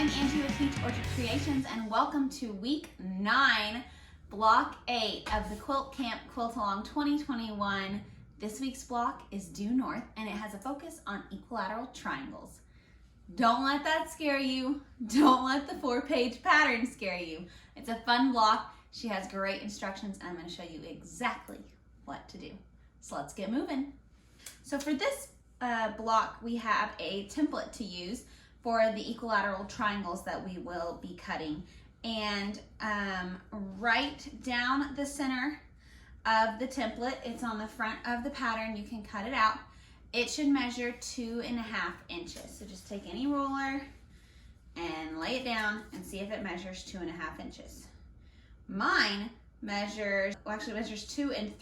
I'm Angie with Peach Orchard Creations, and welcome to week 9, block 8 of the Quilt Camp Quilt Along 2021. This week's block is due north, and it has a focus on equilateral triangles. Don't let that scare you. Don't let the 4-page pattern scare you. It's a fun block. She has great instructions, and I'm going to show you exactly what to do. So let's get moving. So for this block, we have a template to use for the equilateral triangles that we will be cutting. And right down the center of the template, it's on the front of the pattern, you can cut it out. It should measure 2.5 inches. So just take any ruler and lay it down and see if it measures 2.5 inches. Mine measures 2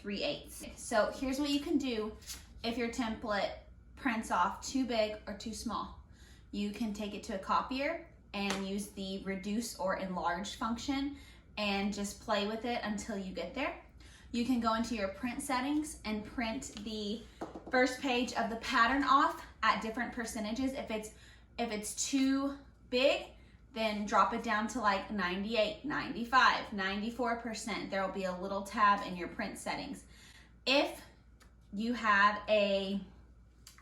3/8. So here's what you can do if your template prints off too big or too small. You can take it to a copier and use the reduce or enlarge function and just play with it until you get there. You can go into your print settings and print the first page of the pattern off at different percentages. If it's too big, then drop it down to like 98, 95, 94%. There will be a little tab in your print settings. If you have a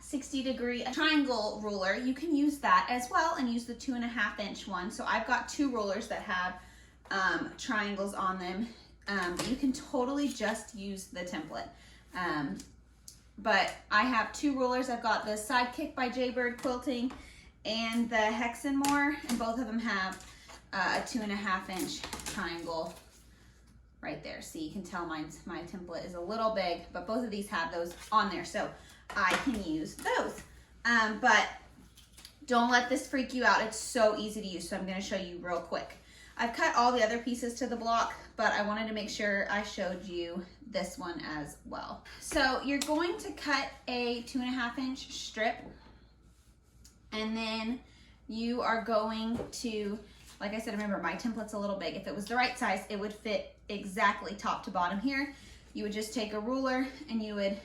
60-degree triangle ruler, you can use that as well and use the 2.5 inch one. So I've got 2 rulers that have triangles on them. You can totally just use the template. But I have 2 rulers. I've got the Sidekick by JAYBIRD Quilting and the HEX'N more, and both of them have a 2.5 inch triangle right there. So you can tell my template is a little big, but both of these have those on there. So I can use those. But don't let this freak you out. It's so easy to use, so I'm going to show you real quick. I've cut all the other pieces to the block, but I wanted to make sure I showed you this one as well. So you're going to cut a 2.5 inch strip, and then you are going to, like I said, remember my template's a little big. If it was the right size, it would fit exactly top to bottom here. You would just take a ruler and you would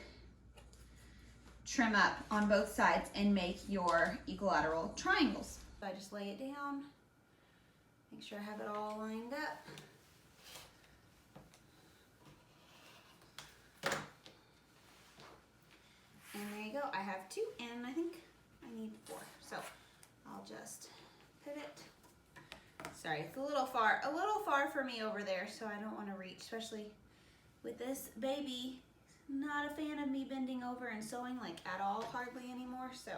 trim up on both sides and make your equilateral triangles. So I just lay it down, make sure I have it all lined up. And there you go. I have 2, and I think I need 4. So I'll just pivot. Sorry, it's a little far for me over there, so I don't want to reach, especially with this baby. Not a fan of me bending over and sewing like at all, hardly anymore, so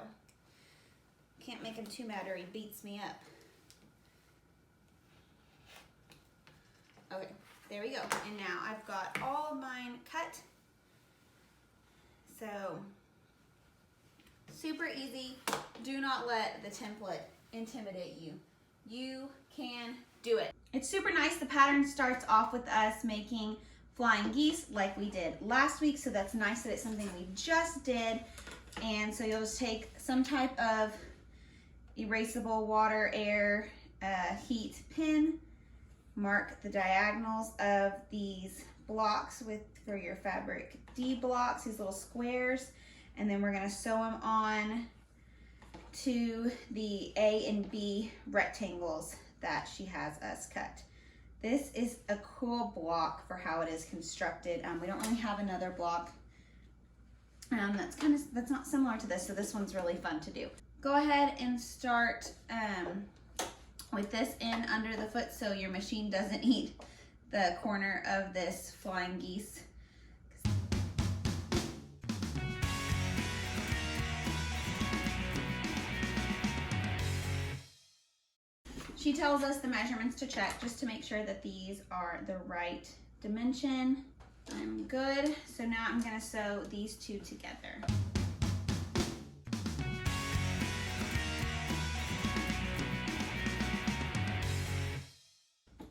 can't make him too mad or he beats me up. Okay, there we go. And now I've got all of mine cut. So super easy. Do not let the template intimidate you. You can do it. It's super nice. The pattern starts off with us making flying geese like we did last week, so that's nice that it's something we just did. And so you'll just take some type of erasable water, air, heat pin, mark the diagonals of these blocks for your fabric D blocks, these little squares, and then we're going to sew them on to the A and B rectangles that she has us cut. This is a cool block for how it is constructed. We don't really have another block that's not similar to this, so this one's really fun to do. Go ahead and start with this in under the foot so your machine doesn't eat the corner of this flying geese. She tells us the measurements to check just to make sure that these are the right dimension. I'm good. So now I'm going to sew these 2 together.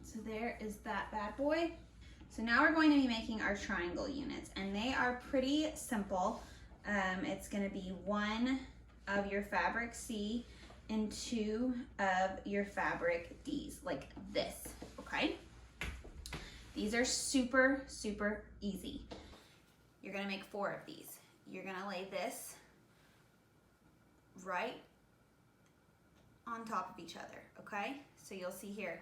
So there is that bad boy. So now we're going to be making our triangle units, and they are pretty simple. It's going to be 1 of your fabric C and 2 of your fabric D's, like this, okay? These are super, super easy. You're gonna make 4 of these. You're gonna lay this right on top of each other, okay? So you'll see here,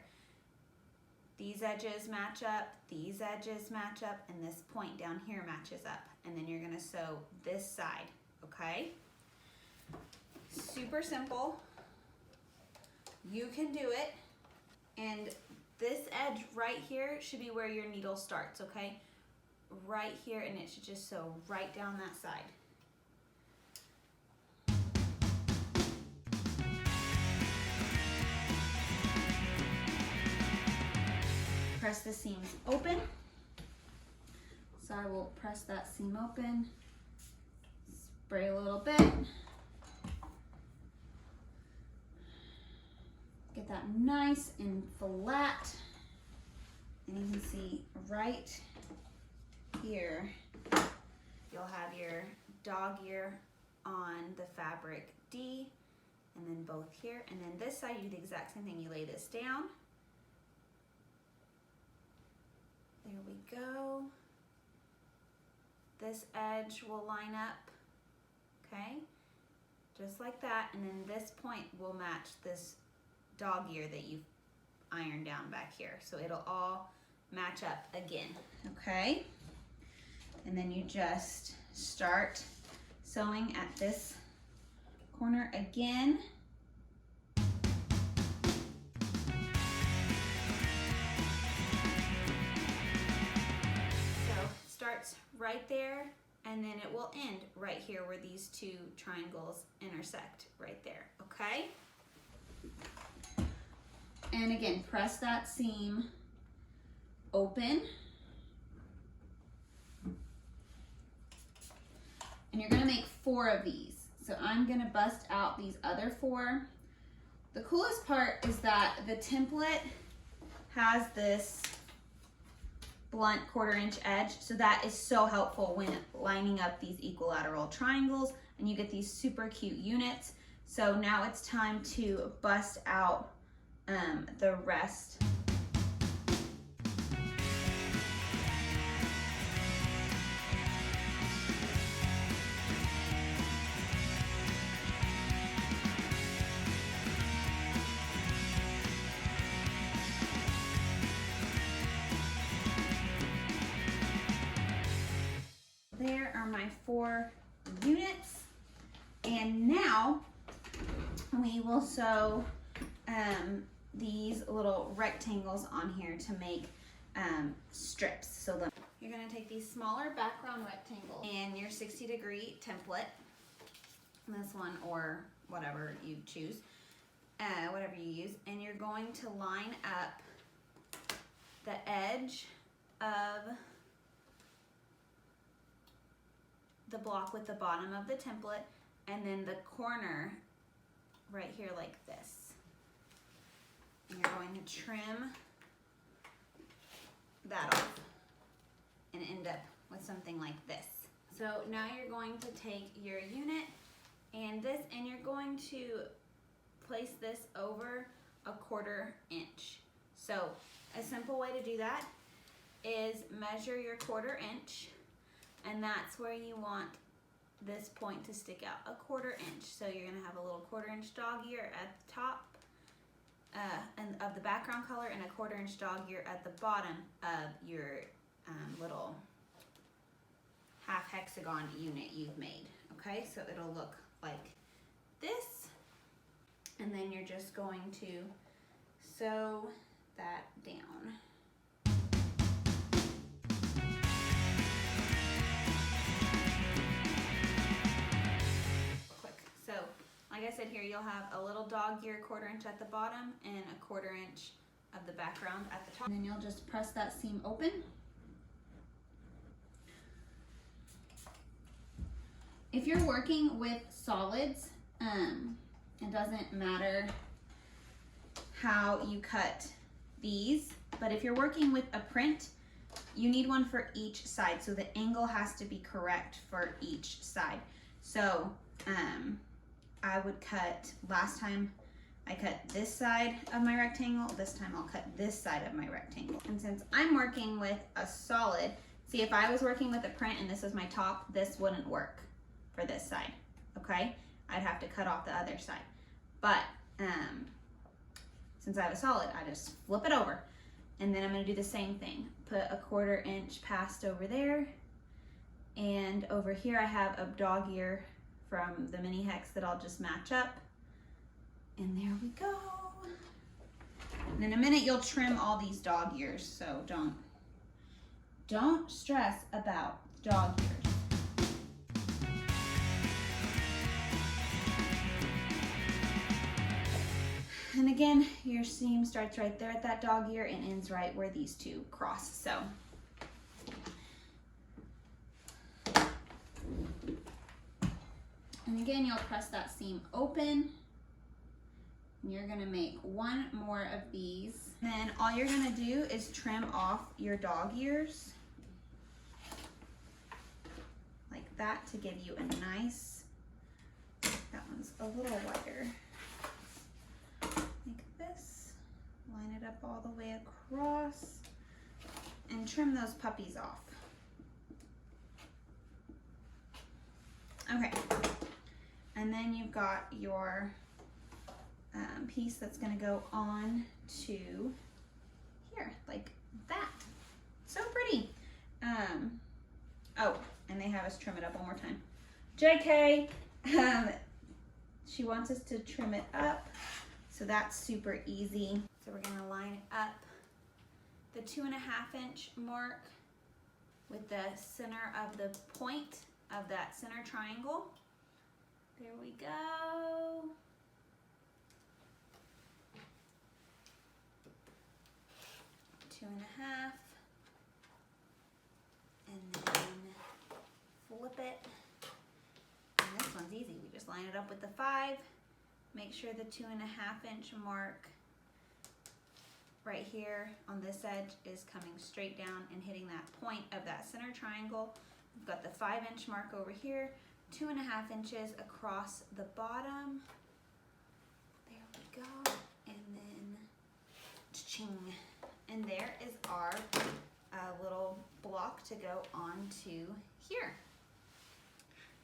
these edges match up, these edges match up, and this point down here matches up. And then you're gonna sew this side, okay? Super simple. You can do it. And this edge right here should be where your needle starts, okay? Right here, and it should just sew right down that side. Press the seams open. So I will press that seam open, spray a little bit. Get that nice and flat. And you can see right here, you'll have your dog ear on the fabric D, and then both here. And then this side, you do the exact same thing. You lay this down. There we go. This edge will line up, okay? Just like that, and then this point will match this dog ear that you ironed down back here. So it'll all match up again, okay? And then you just start sewing at this corner again. Starts right there, and then it will end right here where these two triangles intersect right there, okay? And again, press that seam open. And you're gonna make 4 of these. So I'm gonna bust out these other 4. The coolest part is that the template has this blunt 1/4 inch edge, so that is so helpful when lining up these equilateral triangles, and you get these super cute units. So now it's time to bust out the rest. There are my 4 units, and now we will sew these little rectangles on here to make strips. So you're going to take these smaller background rectangles and your 60-degree template, this one or whatever you choose, whatever you use, and you're going to line up the edge of the block with the bottom of the template, and then the corner right here like this. And you're going to trim that off and end up with something like this. So now you're going to take your unit and you're going to place this over a 1/4 inch. So a simple way to do that is measure your 1/4 inch, and that's where you want this point to stick out, a 1/4 inch. So you're gonna have a little 1/4 inch dog ear at the top and of the background color, and a 1/4 inch dog ear at the bottom of your little half hexagon unit you've made. Okay, so it'll look like this, and then you're just going to sew that down. So, like I said here, you'll have a little dog ear 1/4 inch at the bottom and a 1/4 inch of the background at the top. And then you'll just press that seam open. If you're working with solids, it doesn't matter how you cut these, but if you're working with a print, you need one for each side. So the angle has to be correct for each side. So, I would cut, last time I cut this side of my rectangle, this time I'll cut this side of my rectangle. And since I'm working with a solid, see, if I was working with a print and this is my top, this wouldn't work for this side, okay? I'd have to cut off the other side. But since I have a solid, I just flip it over. And then I'm gonna do the same thing. Put a 1/4 inch past over there. And over here I have a dog ear from the mini hex that I'll just match up. And there we go. And in a minute you'll trim all these dog ears, so don't stress about dog ears. And again, your seam starts right there at that dog ear and ends right where these two cross. So and again, you'll press that seam open. You're gonna make one more of these. Then all you're gonna do is trim off your dog ears like that to give you a nice, that one's a little wider. Like this, line it up all the way across and trim those puppies off. Okay, and then you've got your piece that's gonna go on to here, like that. So pretty. Oh, and they have us trim it up one more time. JK, she wants us to trim it up, so that's super easy. So we're gonna line up the 2.5 inch mark with the center of the point of that center triangle. There we go. Two and a half, and then flip it. And this one's easy. We just line it up with the 5. Make sure the 2.5 inch mark right here on this edge is coming straight down and hitting that point of that center triangle. We've got the 5 inch mark over here, 2.5 inches across the bottom. There we go, and then cha-ching. And there is our little block to go onto here.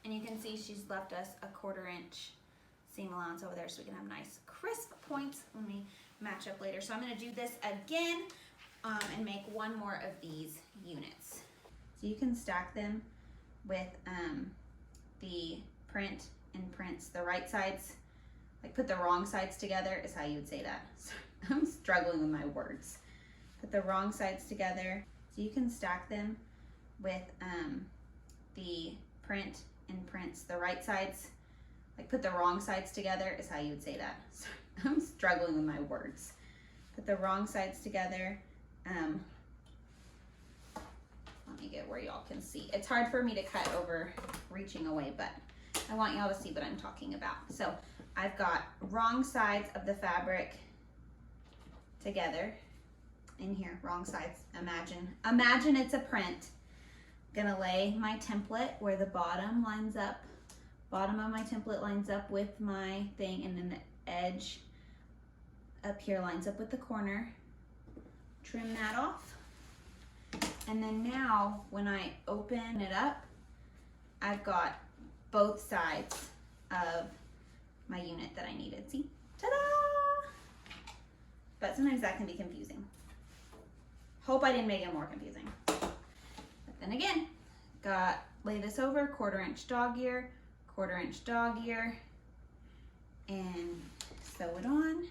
And you can see she's left us a 1/4 inch seam allowance over there so we can have nice crisp points when we match up later. So I'm gonna do this again and make one more of these units. So you can stack them with the print and prints, the right sides, like put the wrong sides together is how you would say that. Sorry, I'm struggling with my words. Put the wrong sides together. So you can stack them with the print and prints, the right sides, like put the wrong sides together is how you would say that. Sorry, I'm struggling with my words. Put the wrong sides together. Let me get where y'all can see. It's hard for me to cut over reaching away, but I want y'all to see what I'm talking about. So I've got wrong sides of the fabric together in here, wrong sides. Imagine it's a print. Gonna lay my template where the bottom lines up, bottom of my template lines up with my thing, and then the edge up here lines up with the corner. Trim that off. And then now when I open it up, I've got both sides of my unit that I needed. See? Ta-da! But sometimes that can be confusing. Hope I didn't make it more confusing. But then again, lay this over, 1/4 inch dog ear, 1/4 inch dog ear, and sew it on.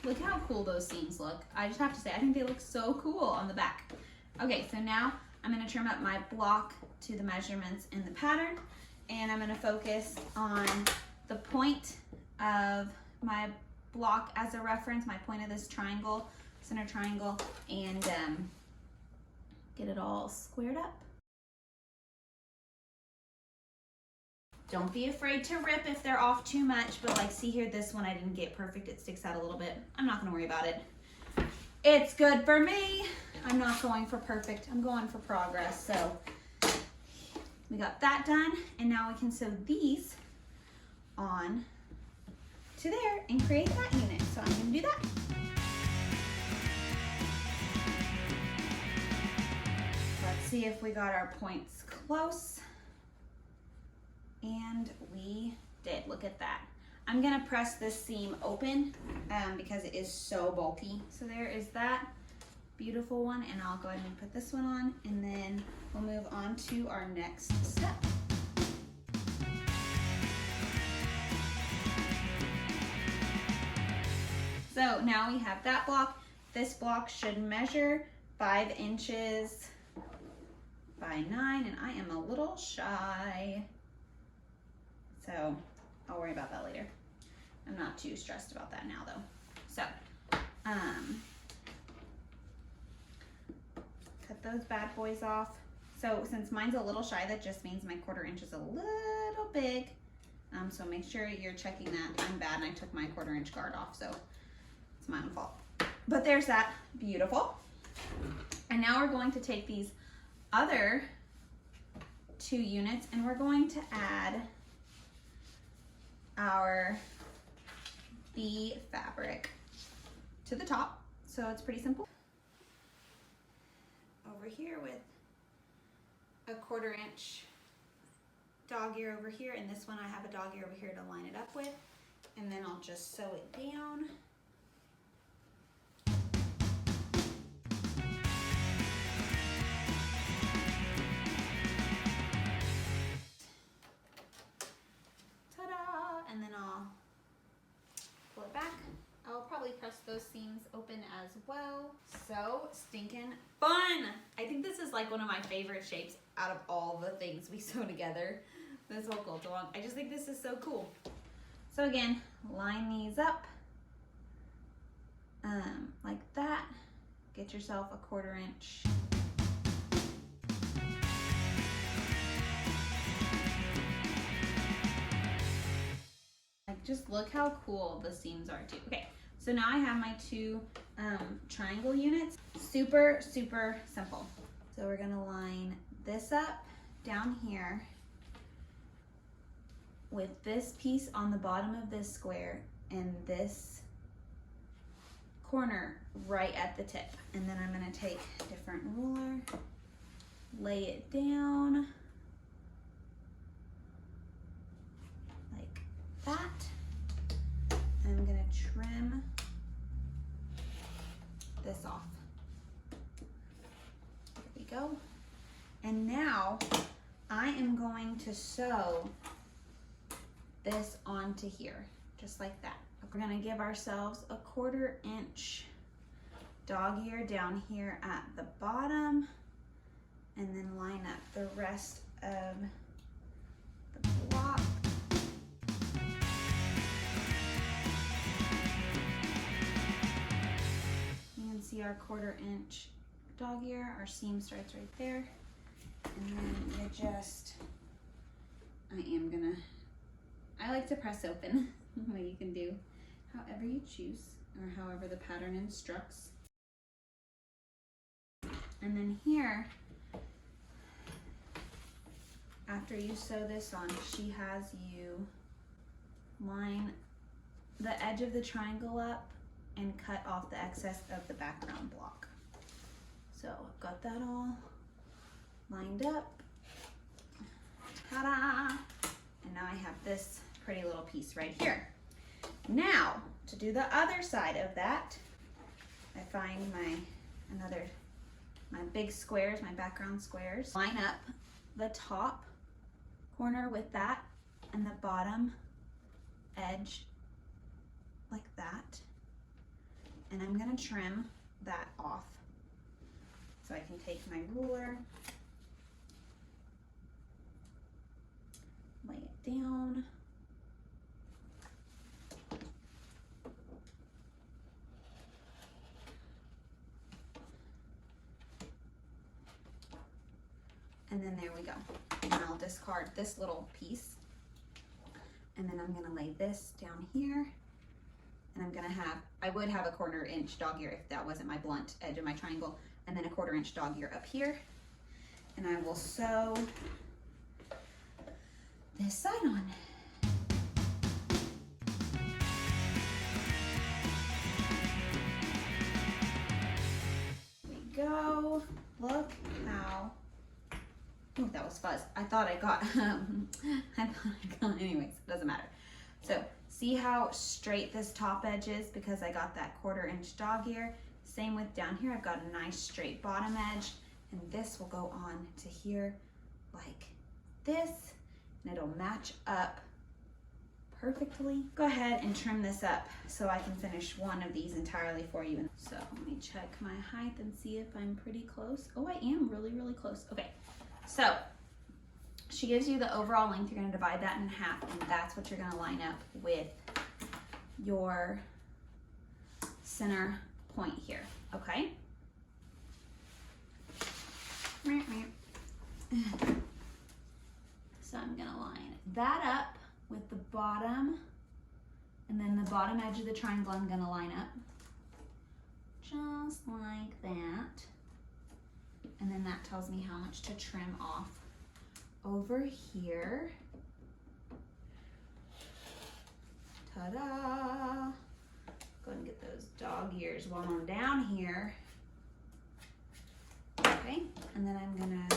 Look how cool those seams look. I just have to say, I think they look so cool on the back. Okay, so now I'm gonna trim up my block to the measurements in the pattern, and I'm gonna focus on the point of my block as a reference, my point of this triangle, center triangle, and get it all squared up. Don't be afraid to rip if they're off too much, but like see here, this one I didn't get perfect. It sticks out a little bit. I'm not gonna worry about it. It's good for me. I'm not going for perfect. I'm going for progress. So we got that done, and now we can sew these on to there and create that unit. So I'm gonna do that. Let's see if we got our points close. And we did, look at that. I'm gonna press this seam open because it is so bulky. So there is that beautiful one, and I'll go ahead and put this one on, and then we'll move on to our next step. So now we have that block. This block should measure 5 inches by 9, and I am a little shy. So I'll worry about that later. I'm not too stressed about that now though. So, cut those bad boys off. So since mine's a little shy, that just means my 1/4 inch is a little big. So make sure you're checking that. I'm bad and I took my 1/4 inch guard off, so it's my own fault. But there's that, beautiful. And now we're going to take these other 2 units and we're going to add our bee fabric to the top. So it's pretty simple. Over here with a 1/4 inch dog ear over here, and this one I have a dog ear over here to line it up with, and then I'll just sew it down. Ta-da! And then I'll pull it back. I'll probably press those seams open as well. So stinking fun! I think this is like one of my favorite shapes out of all the things we sew together. This whole quilt along. I just think this is so cool. So again, line these up like that. Get yourself a 1/4 inch. Like, just look how cool the seams are too. Okay, so now I have my 2 triangle units. Super, super simple. So we're gonna line this up down here with this piece on the bottom of this square and this corner right at the tip. And then I'm gonna take a different ruler, lay it down like that. And I'm gonna trim this off. There we go. And now I am going to sew this onto here, just like that. We're gonna give ourselves a 1/4 inch dog ear down here at the bottom, and then line up the rest of the block. You can see our 1/4 inch dog ear, our seam starts right there. And then you just, I like to press open, what you can do however you choose or however the pattern instructs. And then here, after you sew this on, she has you line the edge of the triangle up and cut off the excess of the background block. So I've got that all lined up. Ta-da! And now I have this pretty little piece right here. Now, to do the other side of that, I find my big squares, my background squares. Line up the top corner with that and the bottom edge like that. And I'm gonna trim that off. So I can take my ruler, lay it down. And then there we go. And I'll discard this little piece. And then I'm gonna lay this down here. And I'm gonna have, I would have a 1/4 inch dog ear if that wasn't my blunt edge of my triangle. And then a 1/4 inch dog ear up here. And I will sew this side on. There we go. Look how Oh, that was fuzz. I thought I got, anyways, it doesn't matter. So see how straight this top edge is because I got that 1/4 inch dog ear. Same with down here, I've got a nice straight bottom edge, and this will go on to here like this, and it'll match up perfectly. Go ahead and trim this up so I can finish one of these entirely for you. So let me check my height and see if I'm pretty close. Oh, I am really, really close. Okay, so she gives you the overall length. You're gonna divide that in half, and that's what you're gonna line up with your center point here, okay? So I'm gonna line that up with the bottom, and then the bottom edge of the triangle I'm gonna line up just like that, and then that tells me how much to trim off over here. Ta-da! Go ahead and get those dog ears while I'm down here. Okay, and then I'm gonna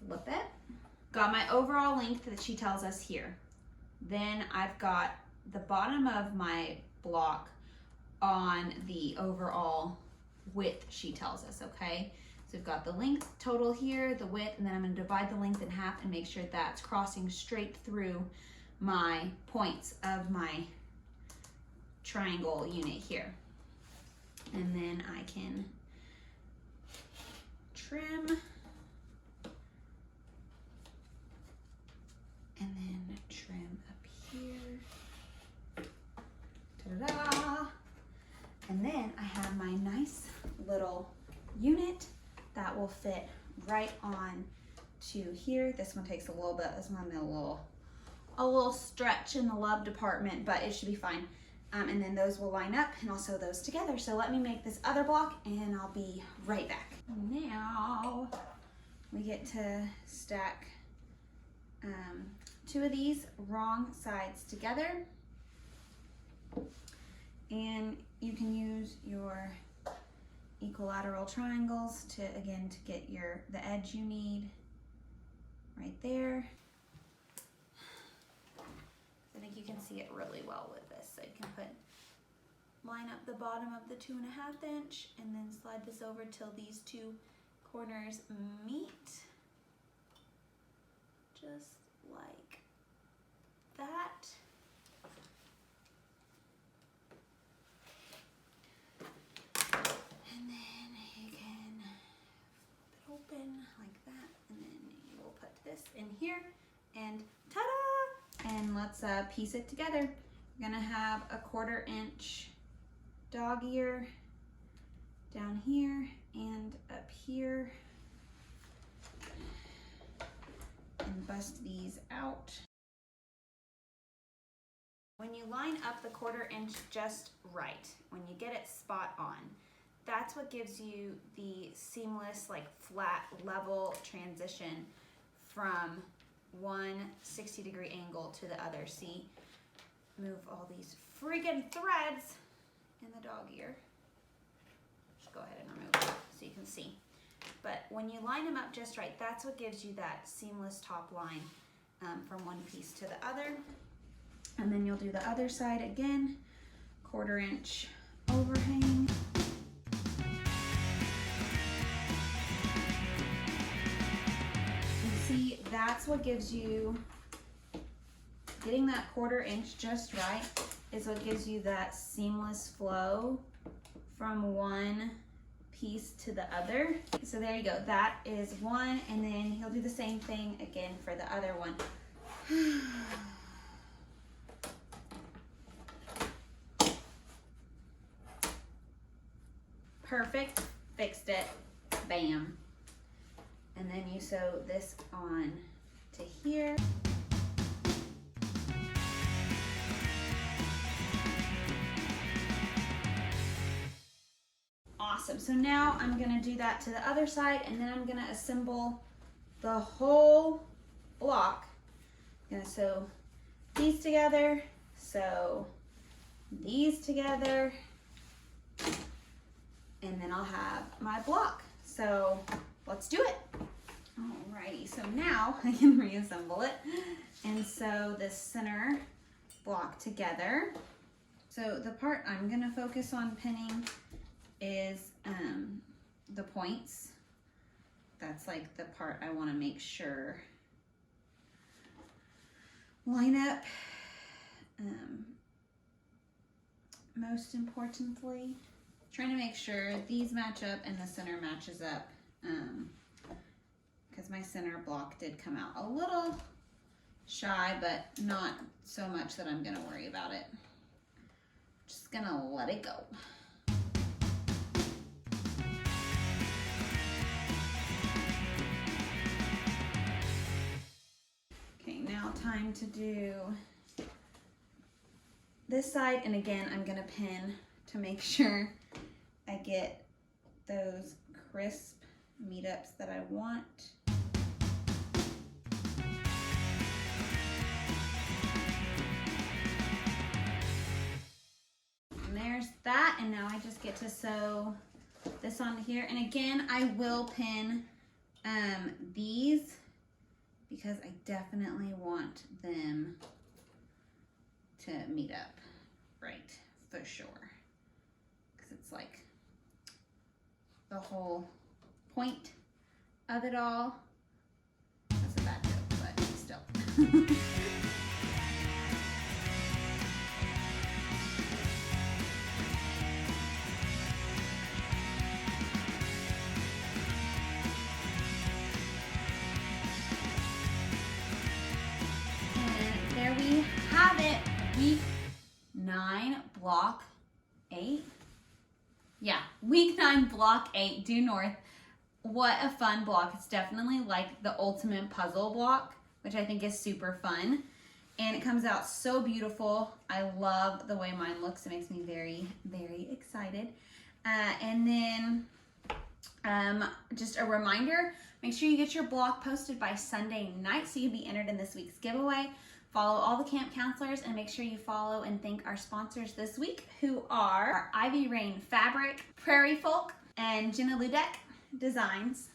flip it. Got my overall length that she tells us here. Then I've got the bottom of my block on the overall width she tells us, okay? So we've got the length total here, the width, and then I'm gonna divide the length in half and make sure that's crossing straight through my points of my triangle unit here. And then I can trim, and then trim up here. Ta-da! And then I have my nice little unit that will fit right on to here. This one takes a little bit, this one a little stretch in the love department, but it should be fine. And then those will line up, and I'll sew those together. So let me make this other block, and I'll be right back. Now we get to stack 2 of these wrong sides together, and you can use your equilateral triangles to get the edge you need right there. I think you can see it really well with this. So you can line up the bottom of the 2.5 inch and then slide this over till these 2 corners meet. Just like that. And then you can flip it open like that, and then you will put this in here, and ta-da! And let's piece it together. We're gonna have a 1/4 inch dog ear down here and up here, and bust these out. When you line up the 1/4 inch just right, when you get it spot on, that's what gives you the seamless, like flat, level transition from one 60-degree angle to the other. See, move all these freaking threads in the dog ear. Just go ahead and remove it so you can see. But when you line them up just right, that's what gives you that seamless top line from one piece to the other. And then you'll do the other side again, 1/4 inch overhang. And see, that's what gives you, getting that 1/4 inch just right is what gives you that seamless flow from one piece to the other. So there you go, that is one, and then he'll do the same thing again for the other one. Perfect, fixed it, bam. And then you sew this on to here. Awesome, so now I'm gonna do that to the other side, and then I'm gonna assemble the whole block. I'm gonna sew these together, sew these together, and then I'll have my block. So let's do it. Alrighty, so now I can reassemble it and sew this center block together. So the part I'm gonna focus on pinning is the points. That's like the part I wanna make sure line up. Most importantly, trying to make sure these match up and the center matches up, because my center block did come out a little shy, but not so much that I'm gonna worry about it. Just gonna let it go. Okay, now time to do this side, and again, I'm gonna pin to make sure I get those crisp meetups that I want. And there's that, and now I just get to sew this on here. And again, I will pin these because I definitely want them to meet up right, for sure. Because it's like the whole point of it all. That's a bad joke, but still. And there we have it. Week 9, block 8. Yeah, week 9, block 8, due north. What a fun block. It's definitely like the ultimate puzzle block, which I think is super fun. And it comes out so beautiful. I love the way mine looks. It makes me very, very excited. And then just a reminder, make sure you get your block posted by Sunday night so you can be entered in this week's giveaway. Follow all the camp counselors and make sure you follow and thank our sponsors this week, who are Ivy Rain Fabric, Prairie Folk, and Jenna Ludek Designs,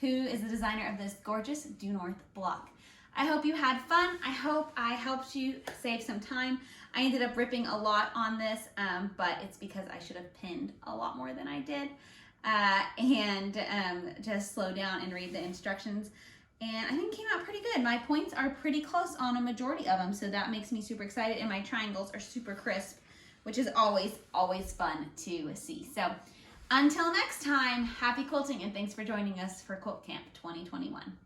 who is the designer of this gorgeous due north block. I hope you had fun. I hope I helped you save some time. I ended up ripping a lot on this, but it's because I should have pinned a lot more than I did, and just slow down and read the instructions. And I think it came out pretty good. My points are pretty close on a majority of them, so that makes me super excited. And my triangles are super crisp, which is always, always fun to see. So until next time, happy quilting, and thanks for joining us for Quilt Camp 2021.